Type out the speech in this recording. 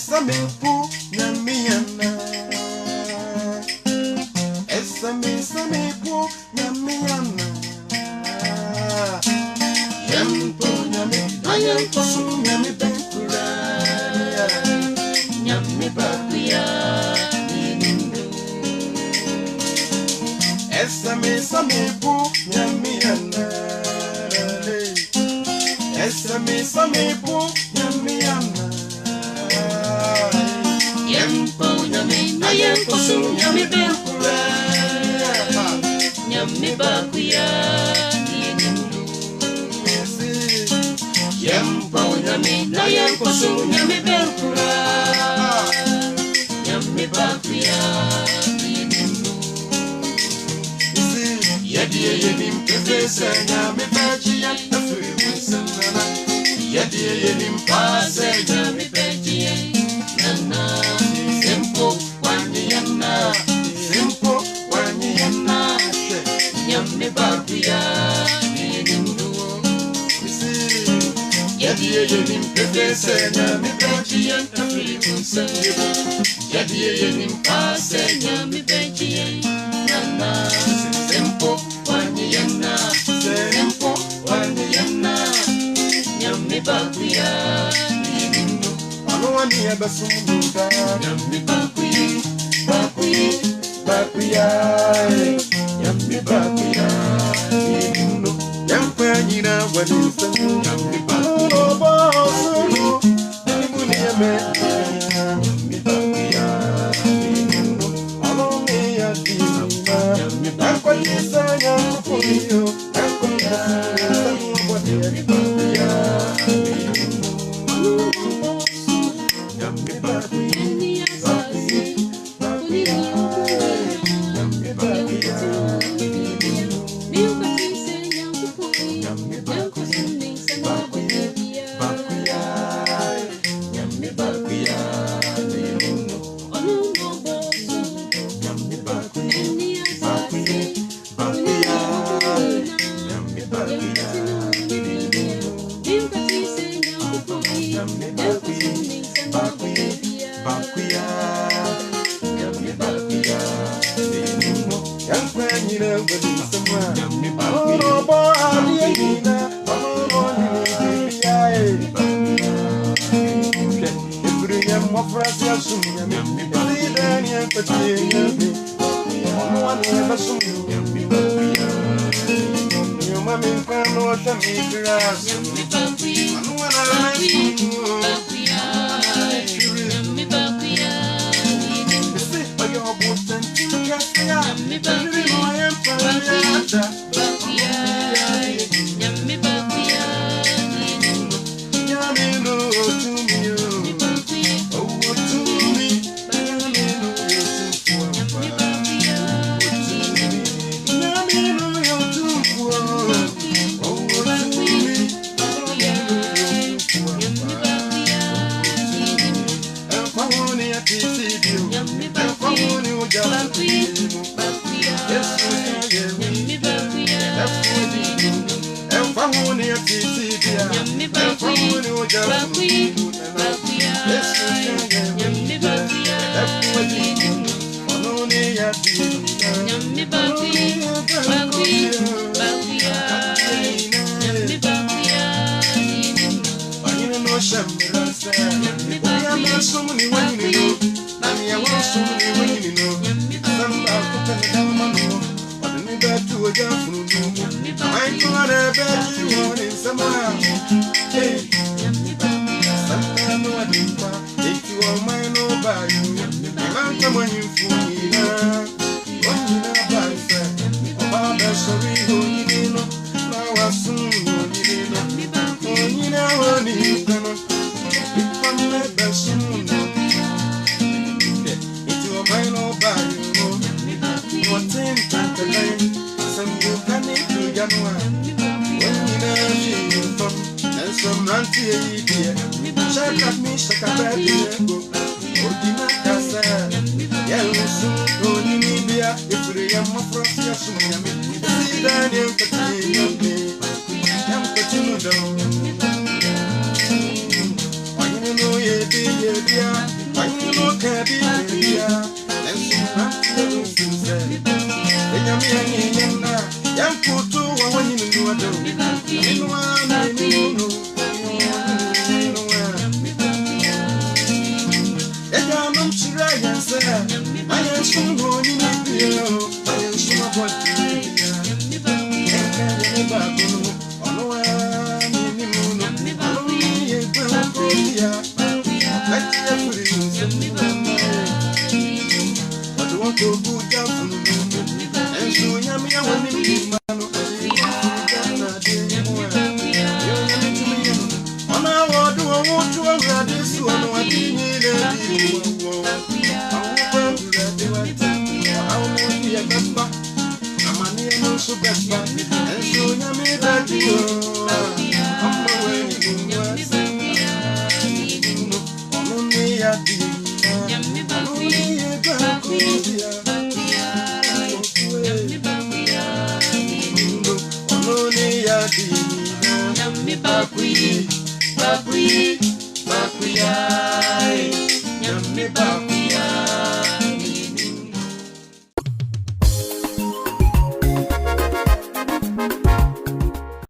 Same pu na miana. Same pu na miana. Yampo nyame, ayampo su nyame benkura. Nyame bakuya nindu. Same pu na miana. Same pu na miana. Yampo nyame, ayampo su nyame benkura. Nyame bakuya nindu. Yampo nyame, ayampo su nyame benkura. Nyame bakuya nindu. Yadi yenim pese nyame bajiya afri wisanana. Yadi yenim pase Nyame bajiya nana. simple wanyana. Simple wanyana. Nyame bakuya nindu. Yadi yenim pese nyame bajiya afri wisanana. Yadi yenim pase Nyame bajiya nana. simple wanyana. Simple wanyana. Nyame bakuya nindu. Ano wani abasumuka. Nyame bakuya Bakuya, yambi bakuya, inu, yampanyina wanisamu, yambi bakuya, bosu, nimuni yame, yambi bakuya, inu, alome ya dima, yambi bakuya, yampuyo, bakuya, samu wadi yambi bakuya, inu, yambi bakuya. Bakwi, bakwi, bakwi, ay, yummy,